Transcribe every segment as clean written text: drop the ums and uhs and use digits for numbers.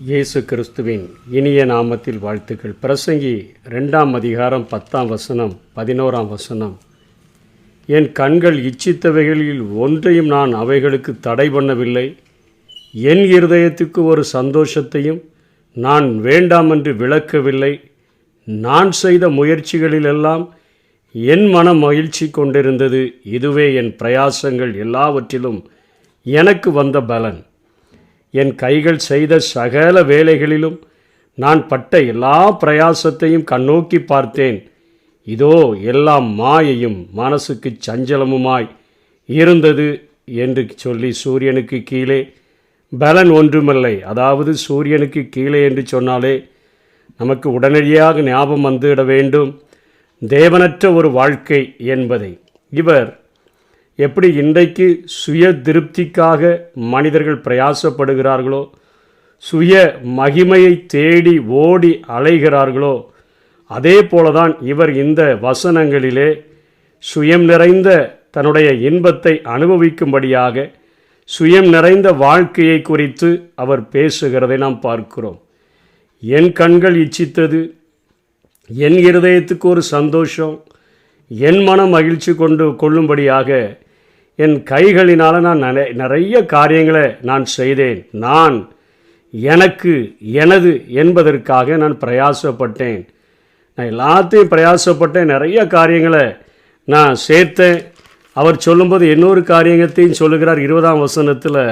இயேசு கிறிஸ்துவின் இனிய நாமத்தில் வாழ்த்துக்கள். பிரசங்கி 2ஆம் அதிகாரம் 10ஆம் வசனம் 11ஆம் வசனம். என் கண்கள் இச்சித்தவைகளில் ஒன்றையும் நான் அவைகளுக்கு தடை பண்ணவில்லை. என் இருதயத்துக்கு ஒரு சந்தோஷத்தையும் நான் வேண்டாமென்று விளக்கவில்லை. நான் செய்த முயற்சிகளிலெல்லாம் என் மனம் மகிழ்ச்சி கொண்டிருந்தது. இதுவே என் பிரயாசங்கள் எல்லாவற்றிலும் எனக்கு வந்த பலன். என் கைகள் செய்த சகல வேலைகளிலும் நான் பட்ட எல்லா பிரயாசத்தையும் கண்ணோக்கி பார்த்தேன். இதோ எல்லாம் மாயையும் மனசுக்கு சஞ்சலமுமாய் இருந்தது என்று சொல்லி, சூரியனுக்கு கீழே பலன் ஒன்றுமில்லை. அதாவது சூரியனுக்கு கீழே என்று சொன்னாலே நமக்கு உடனடியாக ஞாபகம் வந்துவிட வேண்டும் தேவனற்ற ஒரு வாழ்க்கை என்பதை. இவர் எப்படி இன்றைக்கு சுய திருப்திக்காக மனிதர்கள் பிரயாசப்படுகிறார்களோ, சுய மகிமையை தேடி ஓடி அலைகிறார்களோ, அதே போலதான் இவர் இந்த வசனங்களிலே சுயம் நிறைந்த தன்னுடைய இன்பத்தை அனுபவிக்கும்படியாக சுயம் நிறைந்த வாழ்க்கையை குறித்து அவர் பேசுகிறதை நாம் பார்க்கிறோம். என் கண்கள் இச்சித்தது, என் இருதயத்துக்கு ஒரு சந்தோஷம், என் மனம் மகிழ்ச்சி கொள்ளும்படியாக என் கைகளினால் நான் நிறைய காரியங்களை நான் செய்தேன். நான் எனக்கு எனது என்பதற்காக நான் பிரயாசப்பட்டேன். நான் எல்லாத்தையும் பிரயாசப்பட்டேன், நிறைய காரியங்களை நான் சேர்த்தேன். அவர் சொல்லும்போது இன்னொரு காரியத்தையும் சொல்லுகிறார். 20ஆம் வசனத்தில்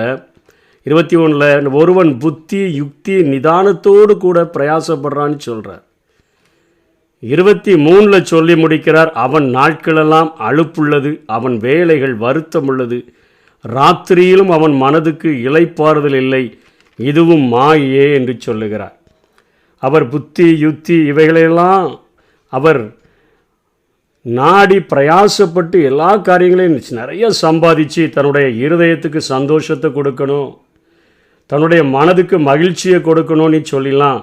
21 ஒருவன் புத்தி யுக்தி நிதானத்தோடு கூட பிரயாசப்படுறான்னு சொல்கிறார். 23 சொல்லி முடிக்கிறார். அவன் நாட்களெல்லாம் அலுப்புள்ளது, அவன் வேலைகள் வருத்தம் உள்ளது, ராத்திரியிலும் அவன் மனதுக்கு இளைப்பாறுதல் இல்லை, இதுவும் மாயே என்று சொல்லுகிறார். அவர் புத்தி யுக்தி இவைகளெல்லாம் அவர் நாடி பிரயாசப்பட்டு எல்லா காரியங்களையும் நிறைய சம்பாதிச்சு தன்னுடைய இருதயத்துக்கு சந்தோஷத்தை கொடுக்கணும், தன்னுடைய மனதுக்கு மகிழ்ச்சியை கொடுக்கணும்னு சொல்லிடலாம்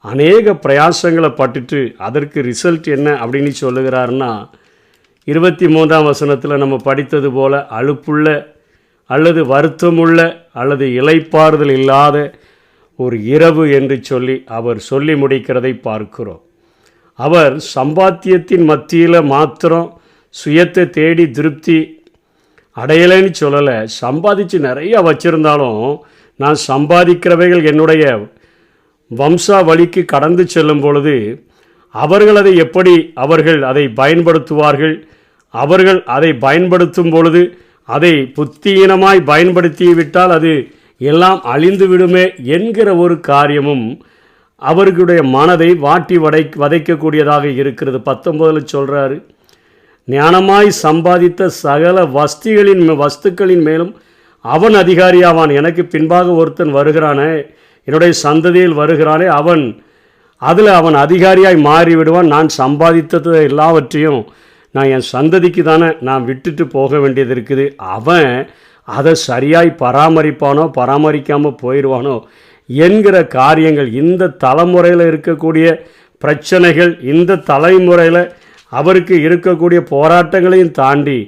அநேக பிரயாசங்களை பட்டுட்டு அதற்கு ரிசல்ட் என்ன அப்படின்னு சொல்லுகிறாருன்னா, 23ஆம் வசனத்தில் நம்ம படித்தது போல அலுப்புள்ள அல்லது வருத்தமுள்ள அல்லது இளைப்பாறுதல் இல்லாத ஒரு இரவு என்று சொல்லி அவர் சொல்லி முடிக்கிறதை பார்க்கிறோம். அவர் சம்பாத்தியத்தின் மத்தியில் மாத்திரம் சுயத்தை தேடி திருப்தி அடையலைன்னு சொல்லலை. சம்பாதிச்சு நிறைய வச்சுருந்தாலும் நான் சம்பாதிக்கிறவைகள் என்னுடைய வம்சாவளிக்கு கடந்து செல்லும் பொழுது அவர்கள் அதை எப்படி அதை பயன்படுத்துவார்கள், அவர்கள் அதை பயன்படுத்தும் பொழுது அதை புத்தியீனமாய் பயன்படுத்திவிட்டால் அது எல்லாம் அழிந்து விடுமே என்கிற ஒரு காரியமும் அவர்களுடைய மனதை வாட்டி வதைக்கக்கூடியதாக இருக்கிறது. 19 சொல்கிறாரு, ஞானமாய் சம்பாதித்த சகல வஸ்துக்களின் மேலும் அவன் அதிகாரியாவான். எனக்கு பின்பாக ஒருத்தன் வருகிறானே, என்னுடைய சந்ததியில் வருகிறானே, அவன் அதிகாரியாய் மாறிவிடுவான். நான் சம்பாதித்தது எல்லாவற்றையும் நான் என் சந்ததிக்கு தானே நான் விட்டுட்டு போக வேண்டியது இருக்குது. அவன் அதை சரியாய் பராமரிப்பானோ பராமரிக்காமல் போயிடுவானோ என்கிற காரியங்கள், இந்த தலைமுறையில் இருக்கக்கூடிய பிரச்சனைகள், இந்த தலைமுறையில் அவருக்கு இருக்கக்கூடிய போராட்டங்களையும் தாண்டி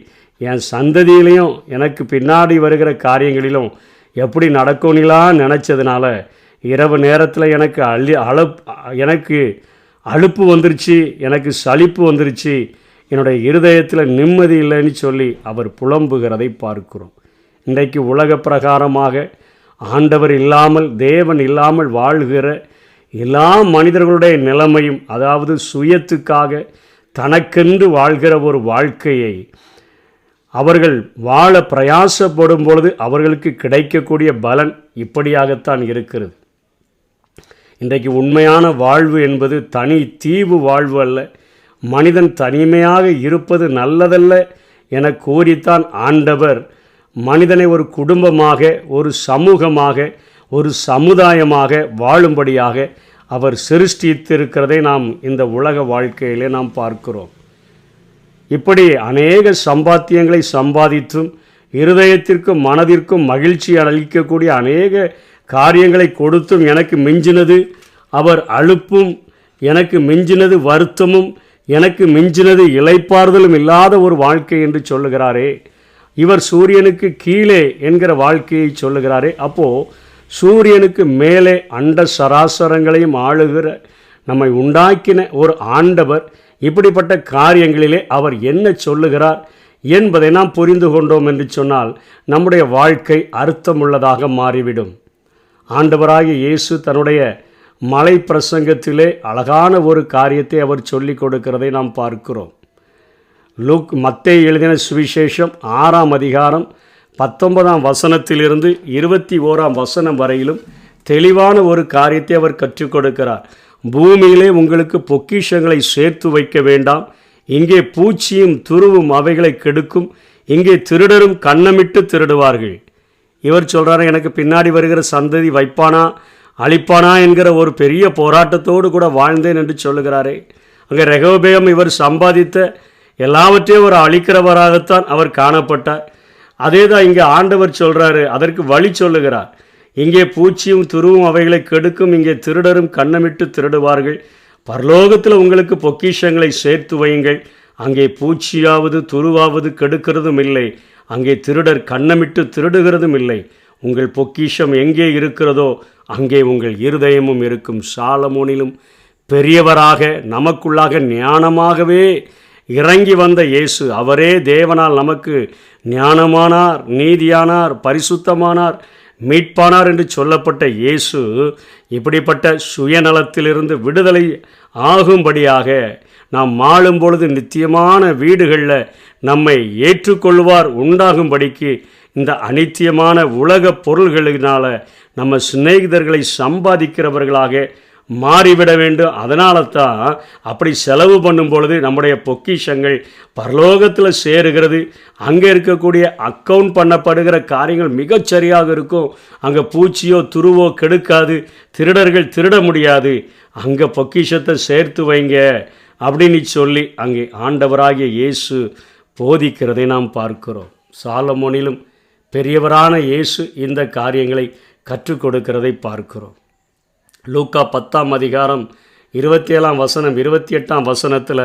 என் சந்ததியிலையும் எனக்கு பின்னாடி வருகிற காரியங்களிலும் எப்படி நடக்கும்லாம் நினச்சதுனால இரவு நேரத்தில் எனக்கு அலுப்பு வந்துருச்சு, எனக்கு சலிப்பு வந்துருச்சு, என்னுடைய இருதயத்தில் நிம்மதி இல்லைன்னு சொல்லி அவர் புலம்புகிறதை பார்க்கிறோம். இன்றைக்கு உலக பிரகாரமாக ஆண்டவர் இல்லாமல் தேவன் இல்லாமல் வாழ்கிற எல்லா மனிதர்களுடைய நிலைமையும், அதாவது சுயத்துக்காக தனக்கென்று வாழ்கிற ஒரு வாழ்க்கையை அவர்கள் வாழ பிரயாசப்படும் பொழுது அவர்களுக்கு கிடைக்கக்கூடிய பலன் இப்படியாகத்தான் இருக்கிறது. இன்றைக்கு உண்மையான வாழ்வு என்பது தனி தீவு வாழ்வு அல்ல. மனிதன் தனிமையாக இருப்பது நல்லதல்ல என கூறித்தான் ஆண்டவர் மனிதனை ஒரு குடும்பமாக, ஒரு சமூகமாக, ஒரு சமுதாயமாக வாழும்படியாக அவர் சிருஷ்டித்திருக்கிறதை நாம் இந்த உலக வாழ்க்கையிலே நாம் பார்க்கிறோம். இப்படி அநேக சம்பாத்தியங்களை சம்பாதித்தும் இருதயத்திற்கும் மனதிற்கும் மகிழ்ச்சி அளிக்கக்கூடிய அநேக காரியங்களை கொடுத்தும் எனக்கு மிஞ்சினது அவர் அலுப்பும், எனக்கு மிஞ்சினது வருத்தமும், எனக்கு மிஞ்சினது இளைப்பாறுதலும் இல்லாத ஒரு வாழ்க்கை என்று சொல்லுகிறாரே. இவர் சூரியனுக்கு கீழே என்கிற வாழ்க்கையை சொல்லுகிறாரே. அப்போது சூரியனுக்கு மேலே அண்ட சராசரங்களையும் ஆளுகிற நம்மை உண்டாக்கின ஒரு ஆண்டவர் இப்படிப்பட்ட காரியங்களிலே அவர் என்ன சொல்லுகிறார் என்பதை நாம் புரிந்து கொண்டோம் என்று சொன்னால் நம்முடைய வாழ்க்கை அர்த்தமுள்ளதாக மாறிவிடும். ஆண்டவராகிய இயேசு தன்னுடைய மலை பிரசங்கத்திலே அழகான ஒரு காரியத்தை அவர் சொல்லிக் கொடுக்கிறதை நாம் பார்க்கிறோம். மத்தேயு எழுதின சுவிசேஷம் 6ஆம் அதிகாரம் 19ஆம் வசனத்திலிருந்து 21ஆம் வசனம் வரையிலும் தெளிவான ஒரு காரியத்தை அவர் கற்றுக் கொடுக்கிறார். பூமியிலே உங்களுக்கு பொக்கிஷங்களை சேர்த்து வைக்க வேண்டாம், இங்கே பூச்சியும் துருவும் அவைகளை கெடுக்கும், இங்கே திருடரும் கன்னமிட்டு திருடுவார்கள். இவர் சொல்கிறார், எனக்கு பின்னாடி வருகிற சந்ததி வைப்பானா அழிப்பானா என்கிற ஒரு பெரிய போராட்டத்தோடு கூட வாழ்ந்தேன் என்று சொல்லுகிறாரே. அங்கே ரெகோபெயாம் இவர் சம்பாதித்த எல்லாவற்றையும் ஒரு அழிக்கிறவராகத்தான் அவர் காணப்பட்டார். அதே தான் இங்கே ஆண்டவர் சொல்கிறாரு, அதற்கு வழி சொல்லுகிறார். இங்கே பூச்சியும் துருவும் அவைகளை கெடுக்கும், இங்கே திருடரும் கன்னமிட்டு திருடுவார்கள். பரலோகத்தில் உங்களுக்கு பொக்கிஷங்களை சேர்த்து வையுங்கள், அங்கே பூச்சியாவது துருவாவது கெடுக்கிறதும் இல்லை, அங்கே திருடர் கன்னமிட்டு திருடுகிறதும் இல்லை. உங்கள் பொக்கிஷம் எங்கே இருக்கிறதோ அங்கே உங்கள் இருதயமும் இருக்கும். சாலமோனிலும் பெரியவராக நமக்குள்ளாக ஞானமாகவே இறங்கி வந்த இயேசு, அவரே தேவனால் நமக்கு ஞானமானார், நீதியானார், பரிசுத்தமானார், மீட்பானார் என்று சொல்லப்பட்ட இயேசு இப்படிப்பட்ட சுயநலத்திலிருந்து விடுதலை ஆகும்படியாக நாம் வாழும் பொழுது நித்தியமான வீடுகளில் நம்மை ஏற்றுக்கொள்வார் உண்டாகும்படிக்கு இந்த அநித்தியமான உலக பொருள்களினால் நம்ம சிநேகிதர்களை சம்பாதிக்கிறவர்களாக மாறிவிட வேண்டும். அதனால தான் அப்படி செலவு பண்ணும் பொழுது நம்முடைய பொக்கிஷங்கள் பரலோகத்தில் சேருகிறது. அங்கே இருக்கக்கூடிய அக்கவுண்ட் பண்ணப்படுகிற காரியங்கள் மிகச்சரியாக இருக்கும். அங்கே பூச்சியோ துருவோ கெடுக்காது, திருடர்கள் திருட முடியாது. அங்கே பொக்கிஷத்தை சேர்த்து வைங்க அப்படின்னு சொல்லி அங்கே ஆண்டவராகிய இயேசு போதிக்கிறதை நாம் பார்க்கிறோம். சாலமோனிலும் பெரியவரான இயேசு இந்த காரியங்களை கற்றுக் கொடுக்கிறதை பார்க்கிறோம். லூக்கா 10ஆம் அதிகாரம் 27ஆம் வசனம் 28ஆம் வசனத்தில்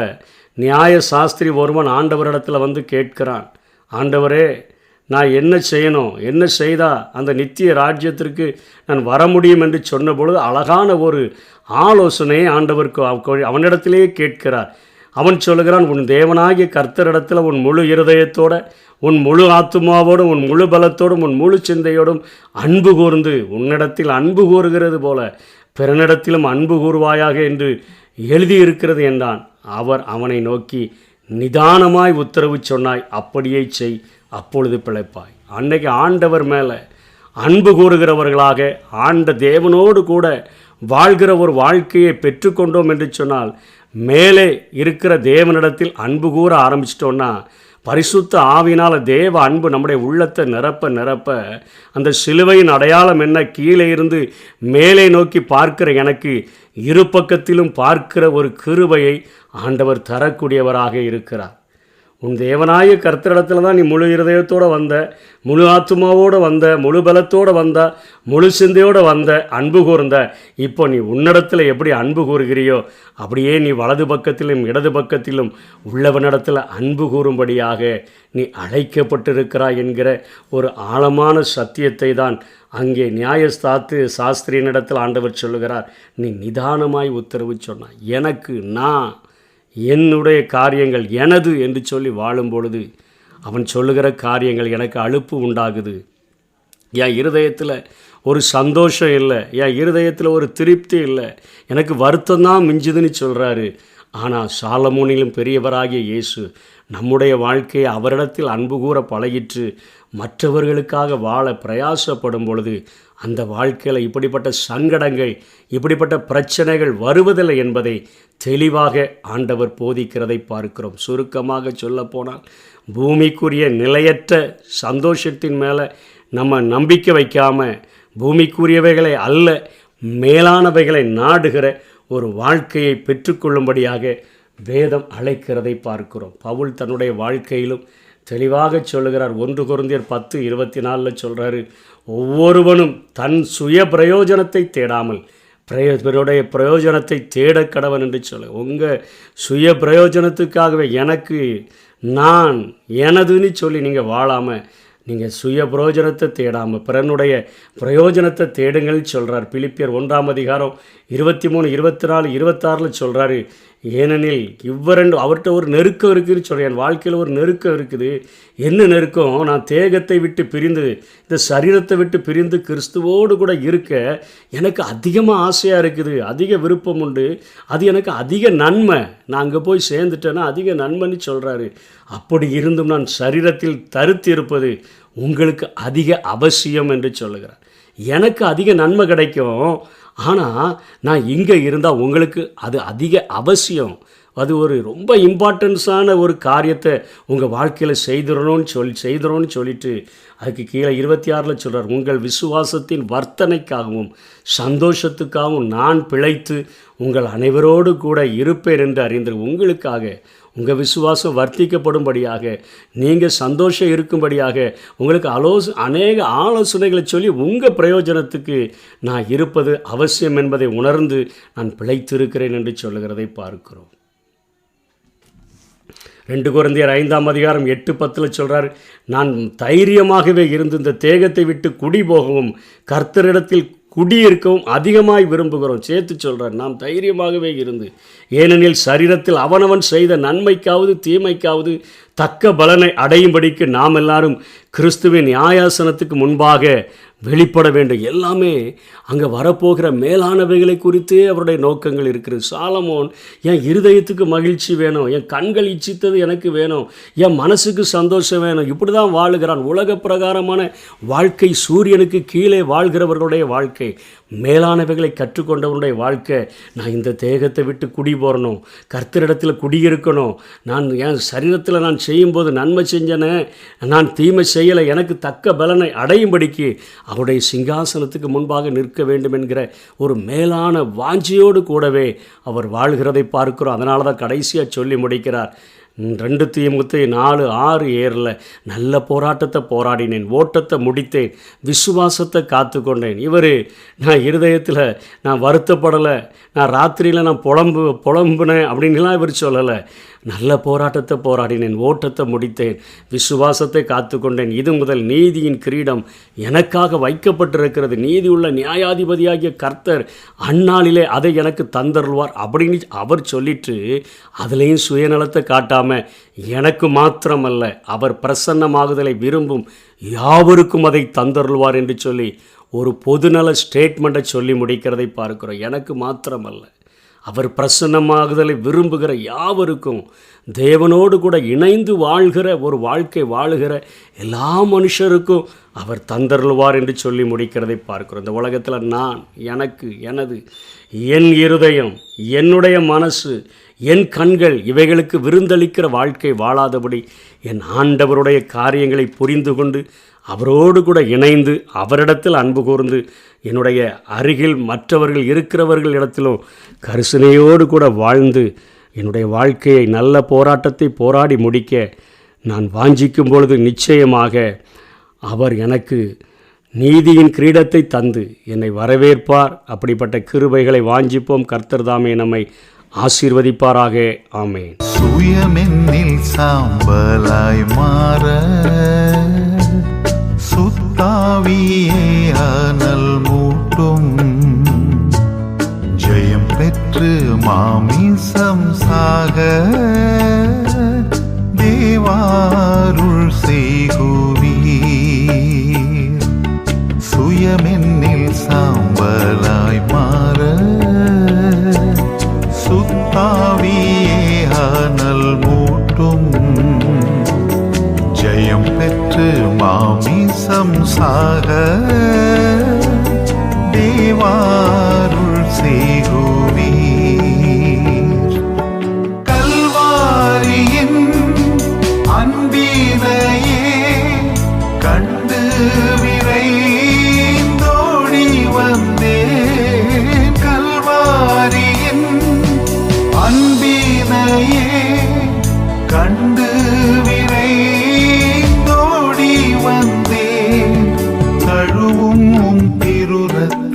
நியாய சாஸ்திரி ஒருவன் ஆண்டவரிடத்தில் வந்து கேட்கிறான், ஆண்டவரே, நான் என்ன செய்யணும், என்ன செய்தால் அந்த நித்திய ராஜ்யத்திற்கு நான் வர முடியும் என்று சொன்ன பொழுது அழகான ஒரு ஆலோசனையை ஆண்டவருக்கு அவனிடத்திலேயே கேட்கிறார். அவன் சொல்லுகிறான், உன் தேவனாகிய கர்த்தரிடத்தில் உன் முழு இருதயத்தோட, உன் முழு ஆத்துமாவோடும், உன் முழு பலத்தோடும், உன் முழு சிந்தையோடும் அன்பு கூர்ந்து, உன்னிடத்தில் அன்பு கூறுகிறது போல பிறனிடத்திலும் அன்பு கூறுவாயாக என்று எழுதியிருக்கிறது என்றான். அவர் அவனை நோக்கி, நிதானமாய் உத்தரவு சொன்னாய், அப்படியே செய், அப்பொழுது பிழைப்பாய். அன்னைக்கு ஆண்டவர் மேலே அன்பு கூறுகிறவர்களாக ஆண்ட தேவனோடு கூட வாழ்கிற ஒரு வாழ்க்கையை பெற்றுக்கொண்டோம் என்று சொன்னால், மேலே இருக்கிற தேவனிடத்தில் அன்பு கூற ஆரம்பிச்சிட்டோன்னா, பரிசுத்த ஆவினால் தேவ அன்பு நம்முடைய உள்ளத்தை நிரப்ப நிரப்ப அந்த சிலுவையின் அடையாளம் என்ன, கீழே இருந்து மேலே நோக்கி பார்க்கிற எனக்கு இரு பக்கத்திலும் பார்க்கிற ஒரு கிருபையை ஆண்டவர் தரக்கூடியவராக இருக்கிறார். உன் தேவனாய கர்த்தரிடத்தில் தான் நீ முழு இருதயத்தோடு வந்த, முழு ஆத்துமாவோடு வந்த, முழு பலத்தோடு வந்த, முழு சிந்தையோடு வந்த, அன்பு கூர்ந்த. இப்போ நீ உன்னிடத்தில் எப்படி அன்பு கூறுகிறியோ அப்படியே நீ வலது பக்கத்திலும் இடது பக்கத்திலும் உள்ளவனிடத்தில் அன்பு கூறும்படியாக நீ அழைக்கப்பட்டிருக்கிறாய் என்கிற ஒரு ஆழமான சத்தியத்தை தான் அங்கே சாஸ்திரியினிடத்தில் ஆண்டவர் சொல்லுகிறார். நீ நிதானமாய் உத்தரவு சொன்னாய். எனக்கு நான் என்னுடைய காரியங்கள் எனது என்று சொல்லி வாழும் பொழுது அவன் சொல்லுகிற காரியங்கள் எனக்கு அலுப்பு உண்டாகுது. என் இருதயத்தில் ஒரு சந்தோஷம் இல்லை, என் இருதயத்தில் ஒரு திருப்தி இல்லை, எனக்கு வருத்தம்தான் மிஞ்சுதுன்னு சொல்கிறாரு. ஆனால் சாலமோனிலும் பெரியவராகிய இயேசு நம்முடைய வாழ்க்கையை அவரிடத்தில் அன்பு கூற பழகிற்று மற்றவர்களுக்காக வாழ பிரயாசப்படும் பொழுது அந்த வாழ்க்கையில் இப்படிப்பட்ட சங்கடங்கள், இப்படிப்பட்ட பிரச்சனைகள் வருவதில்லை என்பதை தெளிவாக ஆண்டவர் போதிக்கிறதை பார்க்கிறோம். சுருக்கமாக சொல்லப்போனால், பூமிக்குரிய நிலையற்ற சந்தோஷத்தின் மேலே நம்ம நம்பிக்கை வைக்காமல் பூமிக்குரியவைகளை அல்ல மேலானவைகளை நாடுகிற ஒரு வாழ்க்கையை பெற்றுக்கொள்ளும்படியாக வேதம் அழைக்கிறதை பார்க்கிறோம். பவுல் தன்னுடைய வாழ்க்கையிலும் தெளிவாக சொல்லுகிறார். 1 கொரிந்தியர் 10:24 சொல்கிறாரு, ஒவ்வொருவனும் தன் சுய பிரயோஜனத்தை தேடாமல் பிறருடைய பிரயோஜனத்தை தேட கடவன் என்று சொல்ல. உங்கள் சுய பிரயோஜனத்துக்காகவே எனக்கு நான் எனதுன்னு சொல்லி நீங்கள் வாழாமல் நீங்கள் சுய பிரயோஜனத்தை தேடாமல் பிறனுடைய பிரயோஜனத்தை தேடுங்கள்னு சொல்கிறார். பிலிப்பியர் 1 23, 24, 26 சொல்கிறாரு. ஏனெனில் அவர்கிட்ட ஒரு நெருக்கம் இருக்குதுன்னு சொல்கிறேன். என் வாழ்க்கையில் ஒரு நெருக்கம் இருக்குது. என்ன நெருக்கம்? நான் தேகத்தை விட்டு பிரிந்து, இந்த சரீரத்தை விட்டு பிரிந்து கிறிஸ்துவோடு கூட இருக்க எனக்கு அதிகமாக ஆசையாக இருக்குது, அதிக விருப்பம் உண்டு. அது எனக்கு அதிக நன்மை. நான் அங்கே போய் சேர்ந்துட்டேன்னா அதிக நன்மைன்னு சொல்கிறாரு. அப்படி இருந்தும் நான் சரீரத்தில் தரித்து இருப்பது உங்களுக்கு அதிக அவசியம் என்று சொல்லுகிறார். எனக்கு அதிக நன்மை கிடைக்கும், ஆனால் நான் இங்கே இருந்தால் உங்களுக்கு அது அதிக அவசியம். அது ஒரு ரொம்ப இம்பார்ட்டன்ஸான ஒரு காரியத்தை உங்கள் வாழ்க்கையில் செய்திடணும்னு சொல்லிட்டு அதுக்கு கீழே 26 சொல்கிறார். உங்கள் விசுவாசத்தின் வர்த்தனைக்காகவும் சந்தோஷத்துக்காகவும் நான் பிழைத்து உங்கள் அனைவரோடு கூட இருப்பேன் என்று அறிந்து உங்களுக்காக, உங்கள் விசுவாசம் வர்த்திக்கப்படும்படியாக, நீங்கள் சந்தோஷம் இருக்கும்படியாக உங்களுக்கு அநேக ஆலோசனைகளை சொல்லி உங்கள் பிரயோஜனத்துக்கு நான் இருப்பது அவசியம் என்பதை உணர்ந்து நான் பிழைத்திருக்கிறேன் என்று சொல்லுகிறதை பார்க்கிறோம். 2 கொரிந்தியர் 5 8-10 சொல்கிறார். நான் தைரியமாகவே இருந்து இந்த தேகத்தை விட்டு குடி போகவும் கர்த்தரிடத்தில் குடியிருக்கவும் அதிகமாய் விரும்புகிறோம். சேர்த்து சொல்கிறார், நாம் தைரியமாகவே இருந்து, ஏனெனில் சரீரத்தில் அவனவன் செய்த நன்மைக்காவது தீமைக்காவது தக்க பலனை அடையும்படிக்கு நாம் எல்லாரும் கிறிஸ்துவின் நியாயாசனத்துக்கு முன்பாக வெளிப்பட வேண்டும். எல்லாமே அங்கே வரப்போகிற மேலானவைகளை குறித்தே அவருடைய நோக்கங்கள் இருக்கிறது. சாலமோன், என் இருதயத்துக்கு மகிழ்ச்சி வேணும், என் கண்கள் இச்சித்தது எனக்கு வேணும், என் மனசுக்கு சந்தோஷம் வேணும், இப்படி தான் வாழுகிறான். உலக பிரகாரமான வாழ்க்கை, சூரியனுக்கு கீழே வாழ்கிறவர்களுடைய வாழ்க்கை, மேலானவைகளை கற்றுக்கொண்டவனுடைய வாழ்க்கை. நான் இந்த தேகத்தை விட்டு குடி போறணும், கர்த்தரிடத்தில் குடியிருக்கணும். நான் என் சரீரத்தில் நான் செய்யும்போது நன்மை செஞ்சனே, நான் தீமை செய்யலை, எனக்கு தக்க பலனை அடையும்படிக்கு அவருடைய சிங்காசனத்துக்கு முன்பாக நிற்க வேண்டும் என்கிற ஒரு மேலான வாஞ்சியோடு கூடவே அவர் வாழ்கிறதை பார்க்கிறோம். அதனால தான் கடைசியாக சொல்லி முடிக்கிறார். 2 தீமோத்தேயு 4:6 நல்ல போராட்டத்தை போராடினேன், ஓட்டத்தை முடித்தேன், விசுவாசத்தை காத்து கொண்டேன். இவர் நான் இருதயத்தில் நான் வருத்தப்படலை, நான் ராத்திரியில் நான் புலம்புனேன் அப்படின்லாம் இவர் சொல்லலை. நல்ல போராட்டத்தை போராடினேன், ஓட்டத்தை முடித்தேன், விசுவாசத்தை காத்து கொண்டேன். இது முதல் நீதியின் கிரீடம் எனக்காக வைக்கப்பட்டிருக்கிறது. நீதி உள்ள நியாயாதிபதியாகிய கர்த்தர் அந்நாளிலே அதை எனக்கு தந்தருள்வார் அப்படின்னு அவர் சொல்லிட்டு, அதுலேயும் சுயநலத்தை காட்டாமல் எனக்கு மாத்திரமல்ல அவர் பிரசன்னமாகுதலை விரும்பும் யாவருக்கும் அதை தந்தருள்வார் என்று சொல்லி ஒரு பொதுநல ஸ்டேட்மெண்ட்டை சொல்லி முடிக்கிறதை பார்க்கிறோம். எனக்கு மாத்திரமல்ல, அவர் பிரசன்னமாகுதலை விரும்புகிற யாவருக்கும், தேவனோடு கூட இணைந்து வாழ்கிற ஒரு வாழ்க்கை வாழுகிற எல்லா மனுஷருக்கும் அவர் தந்தருள்வார் என்று சொல்லி முடிக்கிறதை பார்க்கிறோம். இந்த உலகத்தில் நான், எனக்கு, எனது, என் இருதயம், என்னுடைய மனசு, என் கண்கள் இவைகளுக்கு விருந்தளிக்கிற வாழ்க்கை வாழாதபடி என் ஆண்டவருடைய காரியங்களை புரிந்து கொண்டு அவரோடு கூட இணைந்து அவரிடத்தில் அன்பு கூர்ந்து என்னுடைய அருகில் மற்றவர்கள் இருக்கிறவர்கள் இடத்திலும் கரிசனையோடு கூட வாழ்ந்து என்னுடைய வாழ்க்கையை நல்ல போராட்டத்தை போராடி முடிக்க நான் வாஞ்சிக்கும் பொழுது நிச்சயமாக அவர் எனக்கு நீதியின் கிரீடத்தை தந்து என்னை வரவேற்பார். அப்படிப்பட்ட கிருபைகளை வாஞ்சிப்போம். கர்த்தர் தாமே நம்மை ஆசீர்வதிப்பாராக. ஆமென். சுயமென்னில் சாம்பலாய் மாற சுத்தாவியே அனல் மூட்டும், ஜெயம் பெற்று மாமிசம் சாக தேவாருள் செய்குவீர். சுயமென்னில் சாம்பலாய் மாற சுத்தாவியே அனல் மூட்டும், ஜெயம் பெற்று மாமிசம் சாக தேவாருள் செய்குவீர். கல்வாரியின் அன்பினையே கண்டு விரைந்தோடி வந்தேன். கல்வாரியின் அன்பினையே கண்டு விரைந்தோடி வந்தேன். தழுவும் திருரத்தத்தாலே